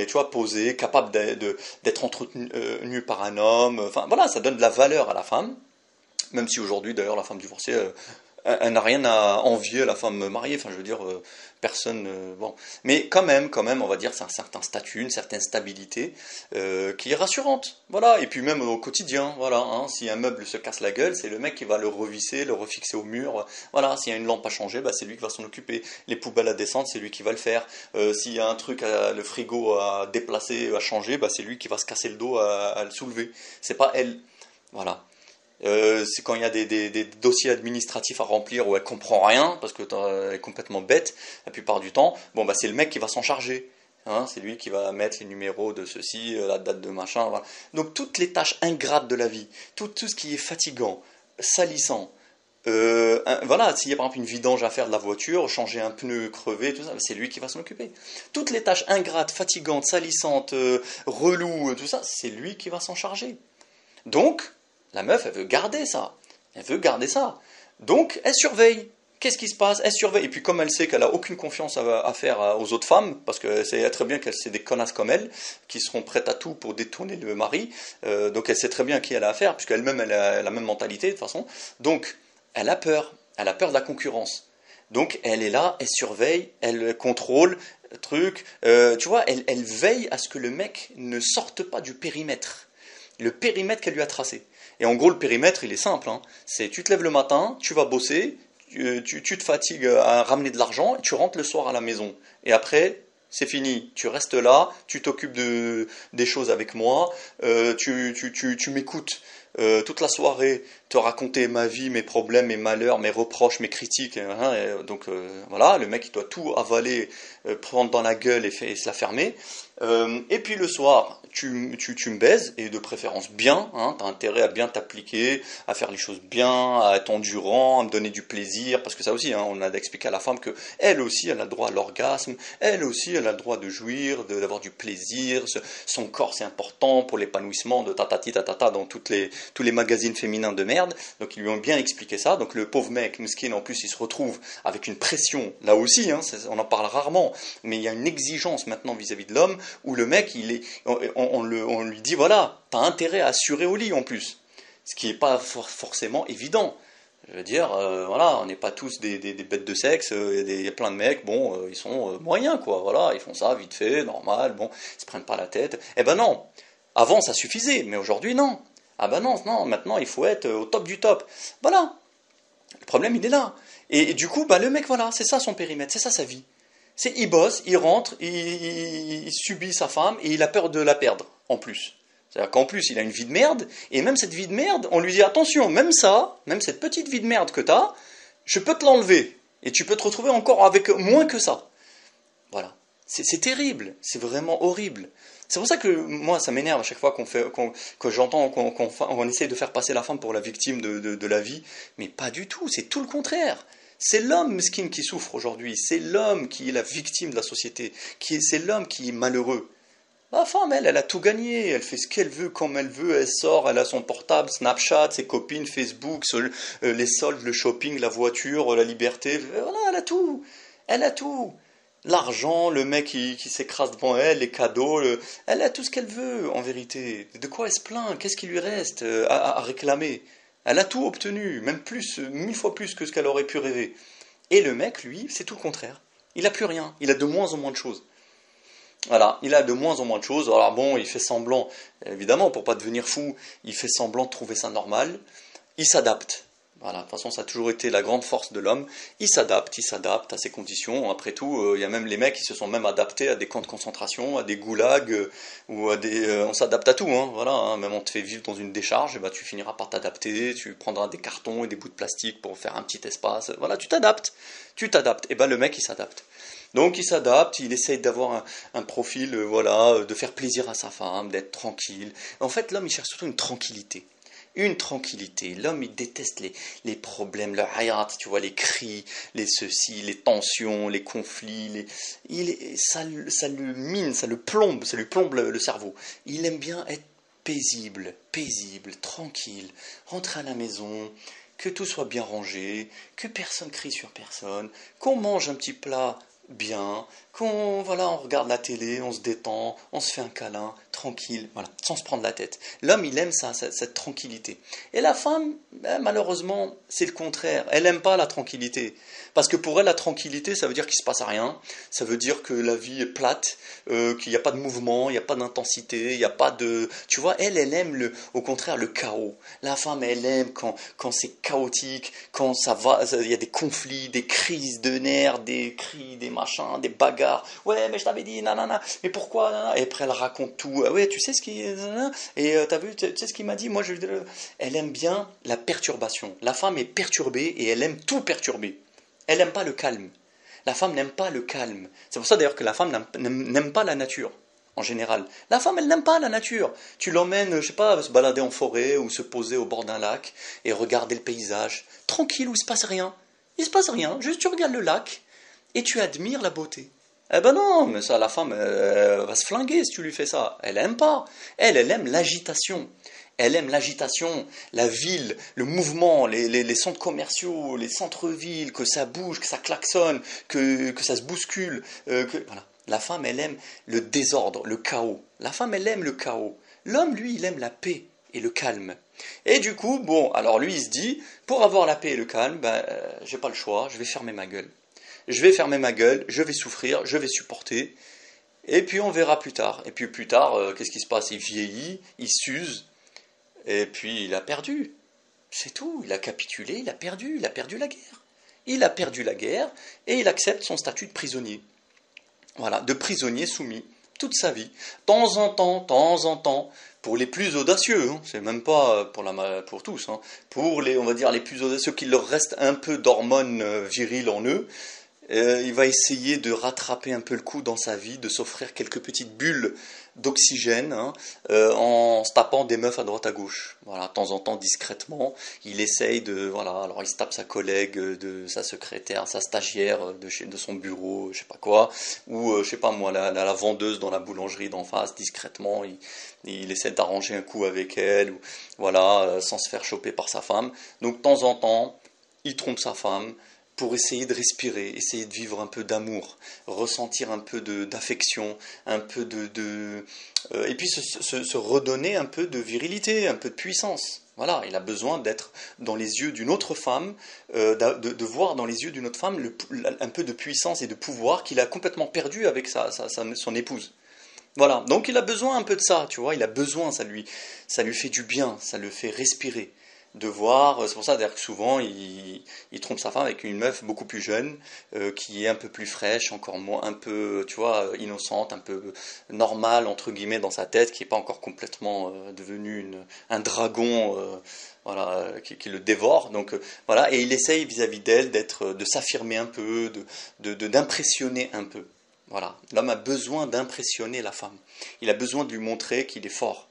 tu vois, posée, capable d'être entretenue par un homme, enfin voilà, ça donne de la valeur à la femme, même si aujourd'hui, d'ailleurs, la femme divorcée, elle n'a rien à envier à la femme mariée. Enfin, je veux dire, personne. Bon, mais quand même, on va dire, c'est un certain statut, une certaine stabilité qui est rassurante. Voilà. Et puis même au quotidien, voilà. Hein, si un meuble se casse la gueule, c'est le mec qui va le revisser, le refixer au mur. Voilà. S'il y a une lampe à changer, bah, c'est lui qui va s'en occuper. Les poubelles à descendre, c'est lui qui va le faire. S'il y a un truc, le frigo à déplacer, à changer, bah, c'est lui qui va se casser le dos à le soulever. C'est pas elle. Voilà. C'est quand il y a des dossiers administratifs à remplir où elle comprend rien parce que elle est complètement bête la plupart du temps. Bon bah c'est le mec qui va s'en charger. Hein, c'est lui qui va mettre les numéros de ceci, la date de machin. Voilà. Donc toutes les tâches ingrates de la vie, tout ce qui est fatigant, salissant. Voilà, s'il y a par exemple une vidange à faire de la voiture, changer un pneu crevé, tout ça, c'est lui qui va s'en occuper. Toutes les tâches ingrates, fatigantes, salissantes, reloues, tout ça, c'est lui qui va s'en charger. Donc, la meuf, elle veut garder ça. Elle veut garder ça. Donc, elle surveille. Qu'est-ce qui se passe? Elle surveille. Et puis, comme elle sait qu'elle n'a aucune confiance à faire aux autres femmes, parce qu'elle sait très bien qu'elle c'est des connasses comme elle, qui seront prêtes à tout pour détourner le mari, donc elle sait très bien qui elle a affaire, puisqu'elle-même, elle a la même mentalité, de toute façon. Donc, elle a peur. Elle a peur de la concurrence. Donc, elle est là, elle surveille, elle contrôle, truc. Tu vois, elle veille à ce que le mec ne sorte pas du périmètre. Le périmètre qu'elle lui a tracé. Et en gros, le périmètre, il est simple. Hein. C'est tu te lèves le matin, tu vas bosser, tu te fatigues à ramener de l'argent, et tu rentres le soir à la maison. Et après, c'est fini. Tu restes là, tu t'occupes des choses avec moi, tu m'écoutes toute la soirée, te raconter ma vie, mes problèmes, mes malheurs, mes reproches, mes critiques. Hein, donc voilà, le mec, il doit tout avaler, prendre dans la gueule et se la fermer. Et puis le soir, tu me baises, et de préférence bien, hein, tu as intérêt à bien t'appliquer, à faire les choses bien, à être endurant, à me donner du plaisir, parce que ça aussi, hein, on a d'expliquer à la femme que elle aussi, elle a le droit à l'orgasme, elle aussi, elle a le droit de jouir, d'avoir du plaisir, son corps c'est important pour l'épanouissement de tatati tatata dans tous les magazines féminins de merde, donc ils lui ont bien expliqué ça, donc le pauvre mec, Muskin, en plus, il se retrouve avec une pression, là aussi, hein, on en parle rarement, mais il y a une exigence maintenant vis-à-vis de l'homme, où le mec, on lui dit, voilà, t'as intérêt à assurer au lit en plus. Ce qui n'est pas forcément évident. Je veux dire, voilà, on n'est pas tous des bêtes de sexe, il y a plein de mecs, bon, ils sont moyens, quoi, voilà, ils font ça vite fait, normal, bon, ils se prennent pas la tête. Eh ben non, avant ça suffisait, mais aujourd'hui non. Ah ben non, non, maintenant il faut être au top du top. Voilà, le problème il est là. Et du coup, bah, le mec, voilà, c'est ça son périmètre, c'est ça sa vie. Il bosse, il rentre, il subit sa femme et il a peur de la perdre, en plus. C'est-à-dire qu'en plus, il a une vie de merde, et même cette vie de merde, on lui dit attention, même ça, même cette petite vie de merde que t'as, je peux te l'enlever, et tu peux te retrouver encore avec moins que ça. Voilà. C'est terrible, c'est vraiment horrible. C'est pour ça que moi, ça m'énerve à chaque fois que j'entends qu'on essaye de faire passer la femme pour la victime de la vie, mais pas du tout, c'est tout le contraire. C'est l'homme mesquin qui souffre aujourd'hui, c'est l'homme qui est la victime de la société, c'est l'homme qui est malheureux. La femme, elle a tout gagné, elle fait ce qu'elle veut, comme elle veut, elle sort, elle a son portable, Snapchat, ses copines, Facebook, les soldes, le shopping, la voiture, la liberté, voilà, elle a tout, elle a tout. L'argent, le mec qui s'écrase devant elle, les cadeaux, elle a tout ce qu'elle veut, en vérité. De quoi elle se plaint? Qu'est-ce qui lui reste à réclamer? Elle a tout obtenu, même plus, 1000 fois plus que ce qu'elle aurait pu rêver. Et le mec, lui, c'est tout le contraire. Il n'a plus rien, il a de moins en moins de choses. Voilà, il a de moins en moins de choses. Alors bon, il fait semblant, évidemment, pour pas devenir fou, il fait semblant de trouver ça normal. Il s'adapte. Voilà, de toute façon, ça a toujours été la grande force de l'homme. Il s'adapte à ses conditions. Après tout, il y a même les mecs qui se sont même adaptés à des camps de concentration, à des goulags, ou à des. On s'adapte à tout, hein, voilà. Hein. Même on te fait vivre dans une décharge, et bah, tu finiras par t'adapter. Tu prendras des cartons et des bouts de plastique pour faire un petit espace. Voilà, tu t'adaptes. Tu t'adaptes. Et ben le mec, il s'adapte. Donc il s'adapte, il essaye d'avoir un profil, voilà, de faire plaisir à sa femme, d'être tranquille. En fait, l'homme, il cherche surtout une tranquillité. Une tranquillité. L'homme, il déteste les problèmes, le hayat, tu vois, les cris, les ceci, les tensions, les conflits. Ça le mine, ça le plombe, ça lui plombe le cerveau. Il aime bien être paisible, tranquille, rentrer à la maison, que tout soit bien rangé, que personne crie sur personne, qu'on mange un petit plat bien, qu'on voilà, on regarde la télé, on se détend, on se fait un câlin, tranquille, voilà, sans se prendre la tête. L'homme, il aime ça, cette tranquillité. Et la femme, ben, malheureusement, c'est le contraire. Elle n'aime pas la tranquillité. Parce que pour elle, la tranquillité, ça veut dire qu'il ne se passe rien, ça veut dire que la vie est plate, qu'il n'y a pas de mouvement, il n'y a pas d'intensité, il n'y a pas de... Tu vois, elle aime au contraire le chaos. La femme, elle aime quand c'est chaotique, quand ça va, il y a des conflits, des crises de nerfs, des cris, des machins, des bagarres. Ouais, mais je t'avais dit, nanana, mais pourquoi nanana. Et après, elle raconte tout. Ah ouais, tu sais ce qui... nanana. Et t'as vu, tu sais ce qu'il m'a dit. Moi, elle aime bien la perturbation. La femme est perturbée et elle aime tout perturber. Elle n'aime pas le calme. La femme n'aime pas le calme. C'est pour ça d'ailleurs que la femme n'aime pas la nature, en général. La femme, elle n'aime pas la nature. Tu l'emmènes, je sais pas, se balader en forêt ou se poser au bord d'un lac et regarder le paysage. Tranquille, où il se passe rien. Il se passe rien, juste tu regardes le lac et tu admires la beauté. Eh ben non, mais ça, la femme, elle va se flinguer si tu lui fais ça. Elle aime pas. Elle aime l'agitation. Elle aime l'agitation, la ville, le mouvement, les centres commerciaux, les centres-villes, que ça bouge, que ça klaxonne, que ça se bouscule. Voilà. La femme, elle aime le désordre, le chaos. La femme, elle aime le chaos. L'homme, lui, il aime la paix et le calme. Et du coup, bon, alors lui, il se dit, pour avoir la paix et le calme, ben, j'ai pas le choix, je vais fermer ma gueule. Je vais fermer ma gueule, je vais souffrir, je vais supporter, et puis on verra plus tard. Et puis plus tard, qu'est-ce qui se passe? Il vieillit, il s'use, et puis il a perdu. C'est tout, il a capitulé, il a perdu la guerre. Il a perdu la guerre, et il accepte son statut de prisonnier. Voilà, de prisonnier soumis, toute sa vie. Temps en temps, pour les plus audacieux, hein, c'est même pas pour tous, hein, pour les, on va dire, les plus audacieux, qu'il leur reste un peu d'hormones viriles en eux, il va essayer de rattraper un peu le coup dans sa vie, de s'offrir quelques petites bulles d'oxygène, hein, en se tapant des meufs à droite à gauche. Voilà, de temps en temps, discrètement, il essaye de... Voilà, alors il se tape sa collègue, de sa secrétaire, sa stagiaire de son bureau, je sais pas quoi, ou je sais pas moi, la vendeuse dans la boulangerie d'en face, discrètement, il essaie d'arranger un coup avec elle, ou, voilà, sans se faire choper par sa femme. Donc de temps en temps, il trompe sa femme, pour essayer de respirer, essayer de vivre un peu d'amour, ressentir un peu d'affection, un peu et puis se redonner un peu de virilité, un peu de puissance. Voilà, il a besoin d'être dans les yeux d'une autre femme, de voir dans les yeux d'une autre femme un peu de puissance et de pouvoir qu'il a complètement perdu avec son épouse. Voilà, donc il a besoin un peu de ça, tu vois, il a besoin, ça lui fait du bien, ça le fait respirer de voir. C'est pour ça d'ailleurs que souvent il trompe sa femme avec une meuf beaucoup plus jeune, qui est un peu plus fraîche, encore moins, un peu, tu vois, innocente, un peu normale entre guillemets dans sa tête, qui n'est pas encore complètement devenu un dragon, voilà, qui le dévore. Donc voilà, et il essaye vis-à-vis d'elle de s'affirmer un peu, d'impressionner un peu. Voilà, l'homme a besoin d'impressionner la femme. Il a besoin de lui montrer qu'il est fort.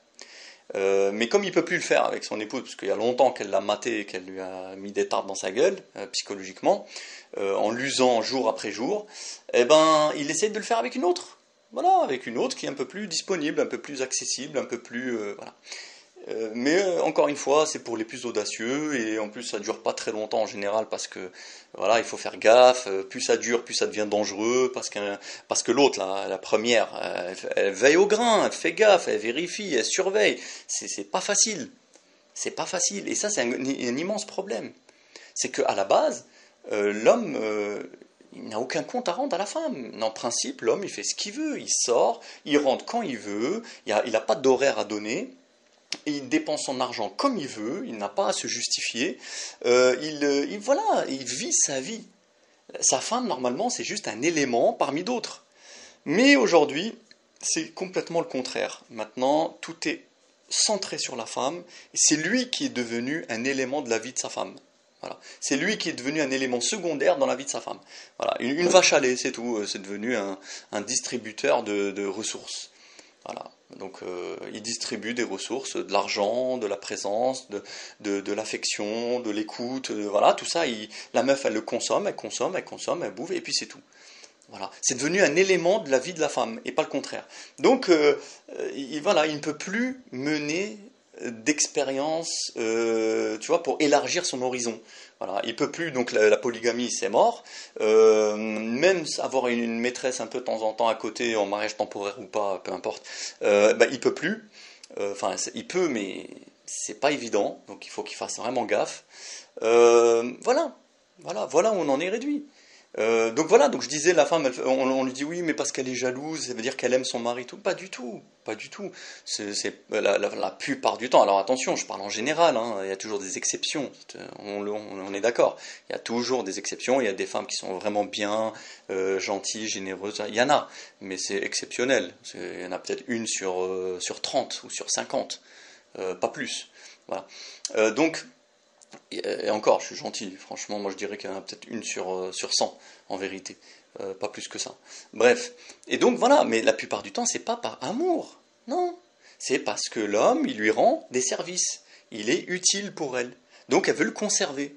Mais comme il ne peut plus le faire avec son épouse, parce qu'il y a longtemps qu'elle l'a maté et qu'elle lui a mis des tartes dans sa gueule, psychologiquement, en l'usant jour après jour, eh ben, il essaie de le faire avec une autre. Voilà, avec une autre qui est un peu plus disponible, un peu plus accessible, un peu plus... voilà. Mais encore une fois, c'est pour les plus audacieux, et en plus ça dure pas très longtemps en général, parce que voilà, il faut faire gaffe. Plus ça dure, plus ça devient dangereux, parce que l'autre, la première, elle veille au grain, elle fait gaffe, elle vérifie, elle surveille. C'est pas facile, c'est pas facile, et ça c'est un immense problème. C'est qu'à la base, l'homme, il n'a aucun compte à rendre à la femme. En principe, l'homme, il fait ce qu'il veut, il sort, il rentre quand il veut, il n'a pas d'horaire à donner, il dépense son argent comme il veut, il n'a pas à se justifier, voilà, il vit sa vie. Sa femme, normalement, c'est juste un élément parmi d'autres. Mais aujourd'hui, c'est complètement le contraire. Maintenant, tout est centré sur la femme, et c'est lui qui est devenu un élément de la vie de sa femme. Voilà. C'est lui qui est devenu un élément secondaire dans la vie de sa femme. Voilà. Une vache à lait, c'est tout. C'est devenu un distributeur de ressources. Voilà. Donc il distribue des ressources, de l'argent, de la présence, de l'affection, de l'écoute, voilà, tout ça, la meuf elle le consomme, elle bouffe, et puis c'est tout. Voilà. C'est devenu un élément de la vie de la femme, et pas le contraire. Donc voilà, il ne peut plus mener d'expérience, tu vois, pour élargir son horizon. Voilà, il peut plus, donc la polygamie c'est mort. Même avoir une maîtresse un peu de temps en temps à côté, en mariage temporaire ou pas, peu importe, il peut plus. Enfin, il peut, mais c'est pas évident, donc il faut qu'il fasse vraiment gaffe. Voilà où on en est réduit. Donc voilà, donc je disais, la femme, on lui dit oui, mais parce qu'elle est jalouse, ça veut dire qu'elle aime son mari, tout. Pas du tout, pas du tout. C'est la plupart du temps. Alors attention, je parle en général, hein, il y a toujours des exceptions, on est d'accord. Il y a toujours des exceptions, il y a des femmes qui sont vraiment bien, gentilles, généreuses, il y en a, mais c'est exceptionnel. Il y en a peut-être une sur 30 ou sur 50, pas plus. Voilà. Donc, et encore, je suis gentil, franchement, moi je dirais qu'il y en a peut-être une sur 100, en vérité, pas plus que ça. Bref, et donc voilà, mais la plupart du temps, c'est pas par amour, non, c'est parce que l'homme, il lui rend des services, il est utile pour elle, donc elle veut le conserver,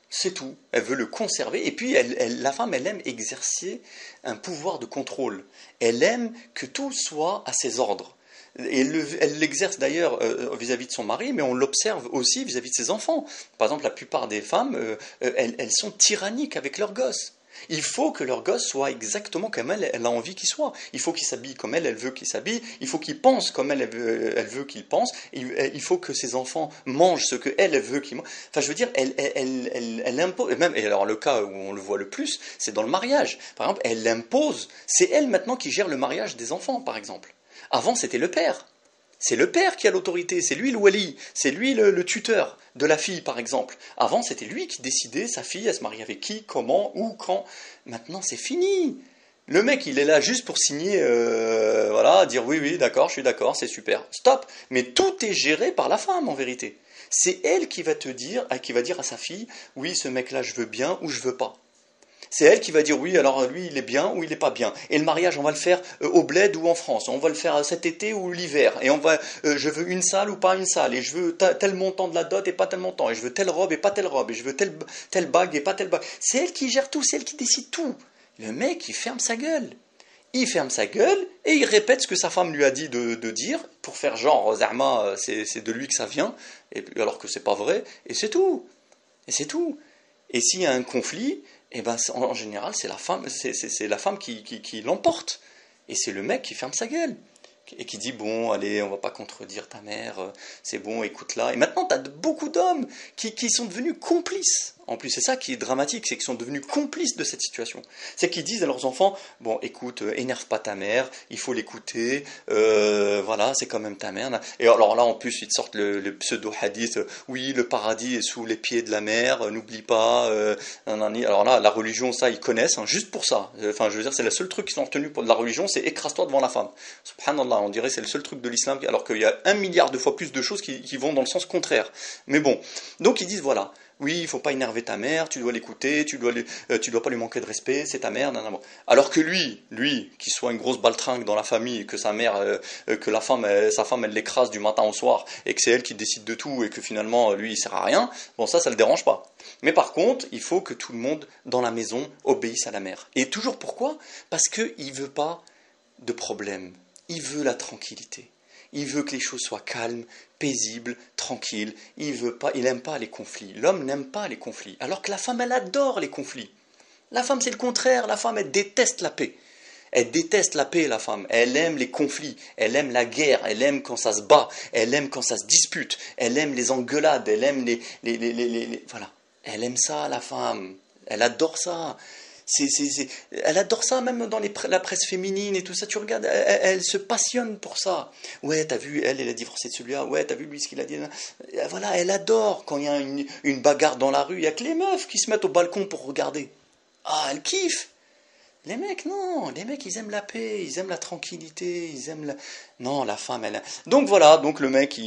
c'est tout, elle veut le conserver, et puis la femme, elle aime exercer un pouvoir de contrôle, elle aime que tout soit à ses ordres. Et elle l'exerce d'ailleurs vis-à-vis de son mari, mais on l'observe aussi vis-à-vis de ses enfants. Par exemple, la plupart des femmes, elles sont tyranniques avec leurs gosses. Il faut que leur gosse soit exactement comme elle a envie qu'il soit. Il faut qu'il s'habille comme elle veut qu'il s'habille. Il faut qu'il pense comme elle veut qu'il pense. Il faut que ses enfants mangent ce que elle veut qu'ils mangent. Enfin, je veux dire, elle impose. Et alors, le cas où on le voit le plus, c'est dans le mariage. Par exemple, elle impose. C'est elle maintenant qui gère le mariage des enfants, par exemple. Avant, c'était le père. C'est le père qui a l'autorité, c'est lui le wali, c'est lui le tuteur de la fille, par exemple. Avant, c'était lui qui décidait, sa fille, elle se marie avec qui, comment, où, quand. Maintenant, c'est fini. Le mec, il est là juste pour signer, voilà, dire oui, d'accord, je suis d'accord, c'est super. Stop. Mais tout est géré par la femme, en vérité. C'est elle qui va qui va dire à sa fille, oui, ce mec-là, je veux bien ou je veux pas. C'est elle qui va dire oui, alors lui il est bien ou il n'est pas bien. Et le mariage, on va le faire au bled ou en France. On va le faire cet été ou l'hiver. Et je veux une salle ou pas une salle. Et je veux tel montant de la dot et pas tel montant. Et je veux telle robe et pas telle robe. Et je veux telle bague et pas telle bague. C'est elle qui gère tout, c'est elle qui décide tout. Le mec, il ferme sa gueule. Il ferme sa gueule et il répète ce que sa femme lui a dit de dire pour faire genre, Zahma, c'est de lui que ça vient, alors que c'est pas vrai. Et c'est tout. Et c'est tout. Et s'il y a un conflit, eh ben, en général, c'est la femme qui l'emporte. Et c'est le mec qui ferme sa gueule. Et qui dit, bon, allez, on va pas contredire ta mère, c'est bon, écoute-la. Et maintenant, tu as beaucoup d'hommes qui sont devenus complices. En plus, c'est ça qui est dramatique, c'est qu'ils sont devenus complices de cette situation. C'est qu'ils disent à leurs enfants, bon, écoute, énerve pas ta mère, il faut l'écouter, voilà, c'est quand même ta mère. Et alors là, en plus, ils te sortent le pseudo-hadith, oui, le paradis est sous les pieds de la mer, n'oublie pas. Alors là, la religion, ça, ils connaissent, hein, juste pour ça. Enfin, je veux dire, c'est le seul truc qu'ils ont retenu de la religion, c'est écrase-toi devant la femme. Subhanallah, on dirait c'est le seul truc de l'islam, alors qu'il y a 1 milliard de fois plus de choses qui vont dans le sens contraire. Mais bon, donc ils disent, voilà, oui, il ne faut pas énerver ta mère, tu dois l'écouter, tu dois pas lui manquer de respect, c'est ta mère, nanana. Alors que lui, qui soit une grosse baltringue dans la famille, que sa mère, que sa femme, elle l'écrase du matin au soir, et que c'est elle qui décide de tout, et que finalement, lui, il sert à rien, bon, ça le dérange pas. Mais par contre, il faut que tout le monde dans la maison obéisse à la mère. Et toujours pourquoi ? Parce qu'il ne veut pas de problème. Il veut la tranquillité. Il veut que les choses soient calmes, paisibles, tranquilles. Il n'aime pas les conflits. L'homme n'aime pas les conflits. Alors que la femme, elle adore les conflits. La femme, c'est le contraire. La femme, elle déteste la paix. Elle déteste la paix, la femme. Elle aime les conflits. Elle aime la guerre. Elle aime quand ça se bat. Elle aime quand ça se dispute. Elle aime les engueulades. Elle aime voilà. Elle aime ça, la femme. Elle adore ça. Elle adore ça, même dans la presse féminine et tout ça. Tu regardes, elle se passionne pour ça. Ouais, t'as vu, elle a divorcé de celui-là. Ouais, t'as vu lui ce qu'il a dit. Voilà, elle adore quand il y a une bagarre dans la rue. Il y a que les meufs qui se mettent au balcon pour regarder. Ah, elle kiffe. Les mecs, non, les mecs, ils aiment la paix, ils aiment la tranquillité, ils aiment la... Non, la femme, elle... Donc voilà, donc le mec,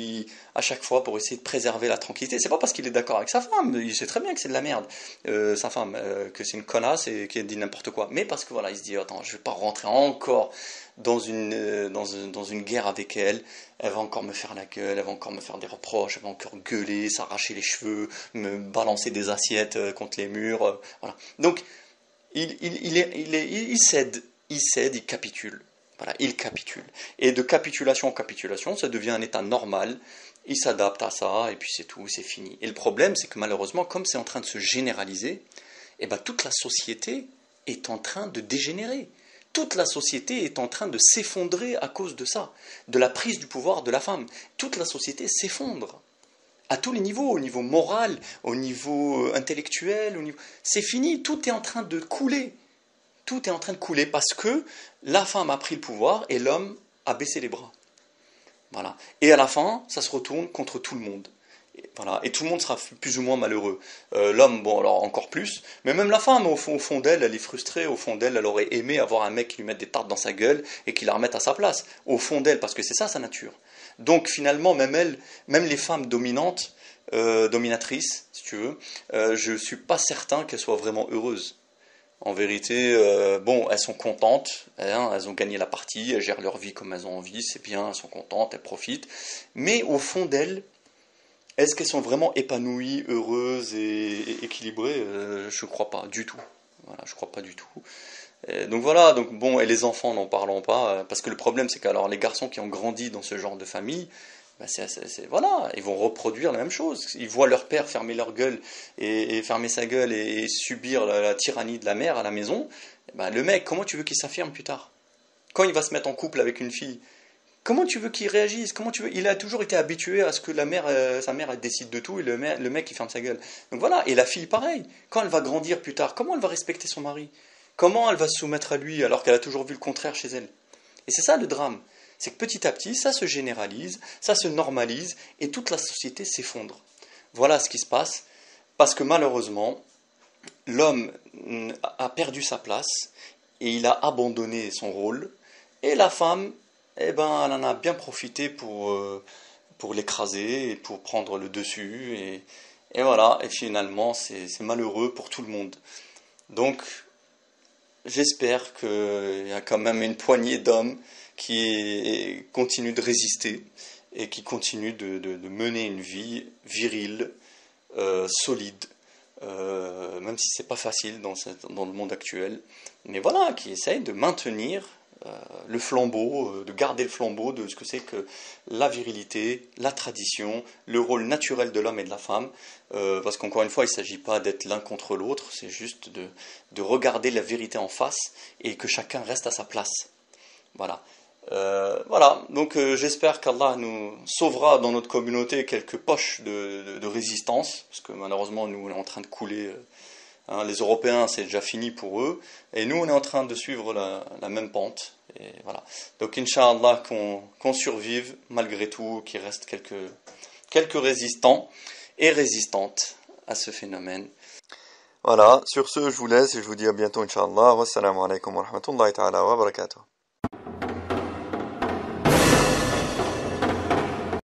à chaque fois, pour essayer de préserver la tranquillité, c'est pas parce qu'il est d'accord avec sa femme, il sait très bien que c'est de la merde, sa femme, que c'est une connasse et qu'elle dit n'importe quoi, mais parce que voilà, il se dit, attends, je vais pas rentrer encore dans une guerre avec elle, elle va encore me faire la gueule, elle va encore me faire des reproches, elle va encore gueuler, s'arracher les cheveux, me balancer des assiettes contre les murs, voilà. Donc, il cède, il capitule. Voilà, il capitule. Et de capitulation en capitulation, ça devient un état normal. Il s'adapte à ça, et puis c'est tout, c'est fini. Et le problème, c'est que malheureusement, comme c'est en train de se généraliser, eh ben, toute la société est en train de dégénérer. Toute la société est en train de s'effondrer à cause de ça, de la prise du pouvoir de la femme. Toute la société s'effondre. À tous les niveaux, au niveau moral, au niveau intellectuel, c'est fini, tout est en train de couler. Tout est en train de couler parce que la femme a pris le pouvoir et l'homme a baissé les bras. Voilà. Et à la fin, ça se retourne contre tout le monde. Et, voilà. Et tout le monde sera plus ou moins malheureux. L'homme, bon, alors encore plus. Mais même la femme, au fond d'elle, elle est frustrée. Au fond d'elle, elle aurait aimé avoir un mec qui lui mette des tartes dans sa gueule et qui la remette à sa place. Au fond d'elle, parce que c'est ça sa nature. Donc finalement, même les femmes dominantes, dominatrices, si tu veux, je ne suis pas certain qu'elles soient vraiment heureuses. En vérité, bon, elles sont contentes, hein, elles ont gagné la partie, elles gèrent leur vie comme elles ont envie, c'est bien, elles sont contentes, elles profitent. Mais au fond d'elles, est-ce qu'elles sont vraiment épanouies, heureuses et équilibrées? Je ne crois pas du tout. Voilà, je crois pas du tout. Donc voilà, donc bon, et les enfants, n'en parlons pas, parce que le problème, c'est que alors les garçons qui ont grandi dans ce genre de famille, ben voilà, ils vont reproduire la même chose. Ils voient leur père fermer leur gueule et fermer sa gueule et subir la tyrannie de la mère à la maison. Ben le mec, comment tu veux qu'il s'affirme plus tard? Quand il va se mettre en couple avec une fille, comment tu veux qu'il réagisse? Comment tu veux? Il a toujours été habitué à ce que sa mère, elle décide de tout et le mec, il ferme sa gueule. Donc voilà, et la fille, pareil. Quand elle va grandir plus tard, comment elle va respecter son mari? Comment elle va se soumettre à lui alors qu'elle a toujours vu le contraire chez elle? Et c'est ça le drame. C'est que petit à petit, ça se généralise, ça se normalise et toute la société s'effondre. Voilà ce qui se passe parce que malheureusement, l'homme a perdu sa place et il a abandonné son rôle et la femme, eh ben, elle en a bien profité pour l'écraser et pour prendre le dessus et voilà, et finalement c'est malheureux pour tout le monde. Donc j'espère qu'il y a quand même une poignée d'hommes qui continuent de résister et qui continuent de mener une vie virile, solide, même si c'est pas facile dans le monde actuel. Mais voilà, qui essayent de maintenir le flambeau, de garder le flambeau de ce que c'est que la virilité, la tradition, le rôle naturel de l'homme et de la femme, parce qu'encore une fois, il ne s'agit pas d'être l'un contre l'autre, c'est juste de regarder la vérité en face et que chacun reste à sa place. Voilà. Voilà, donc j'espère qu'Allah nous sauvera dans notre communauté quelques poches de résistance, parce que malheureusement nous on est en train de couler. Hein, les Européens, c'est déjà fini pour eux. Et nous, on est en train de suivre la même pente. Et voilà. Donc, Inch'Allah, qu'on survive malgré tout, qu'il reste quelques résistants et résistantes à ce phénomène. Voilà, sur ce, je vous laisse et je vous dis à bientôt, Inch'Allah. Wassalamu alaikum wa rahmatullahi ta'ala wa barakatuh.